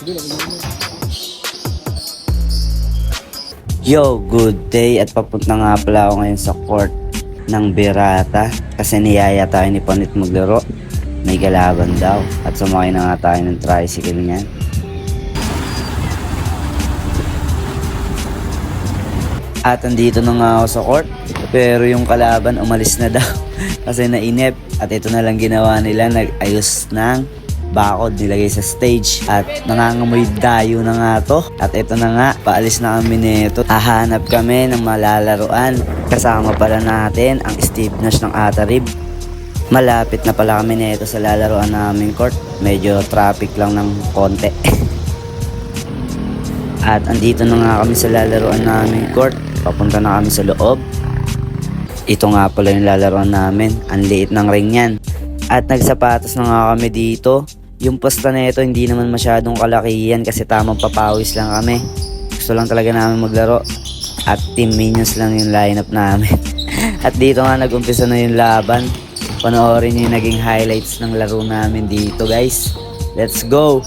Yo, good day at papunta nga pala ako ngayon sa court ng Berata kasi niyaya tayo ni Panit maglaro. May galaban daw at sumakay na nga tayo ng tricycle niyan. At andito na nga ako sa court pero yung kalaban umalis na daw kasi nainip at ito na lang ginawa nila, nag-ayos ng bakod nilagay sa stage at nangangamoy dayo na nga to. At ito na nga, paalis na kami nito. Hahanap kami ng malalaruan. Kasama pala natin ang Steve Nash ng Atarib. Malapit na pala kami nito sa lalaruan namin court. Medyo traffic lang ng konti. At andito na nga kami sa lalaruan namin court. Papunta na kami sa loob. Ito nga pala yung lalaruan namin. Ang liit ng ring yan. At nagsapatos na nga kami dito. Yung posta na ito hindi naman masyadong kalakihan kasi tamang papawis lang kami. Gusto lang talaga namin maglaro. At Team Minions lang yung lineup namin. At dito nga nag-umpisa na yung laban. Panoorin yung naging highlights ng laro namin dito guys. Let's go!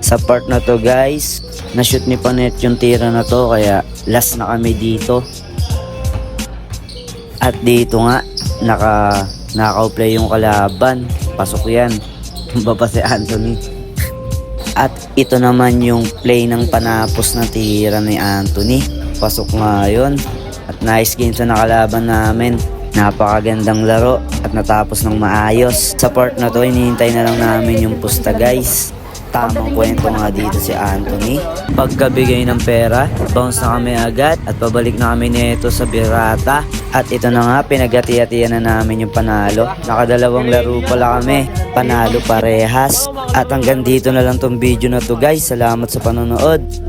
Sa part na to guys, na-shoot ni Panet yung tira na to kaya last na kami dito. At dito nga, naka-play yung kalaban. Pasok yan. Baba si Anthony. At ito naman yung play ng panapos na tira ni Anthony. Pasok nga yun. At nice game sa nakalaban namin. Napakagandang laro at natapos ng maayos. Sa part na to, hinihintay na lang namin yung pusta guys. Tamang kwento nga dito si Anthony. Pagkabigay ng pera, bounce na kami agad at pabalik na kami nito sa Berata. At ito na nga, pinagati-atiyan na namin yung panalo. Nakadalawang laro pala kami, panalo parehas. At hanggang dito na lang tong video na to guys. Salamat sa panonood.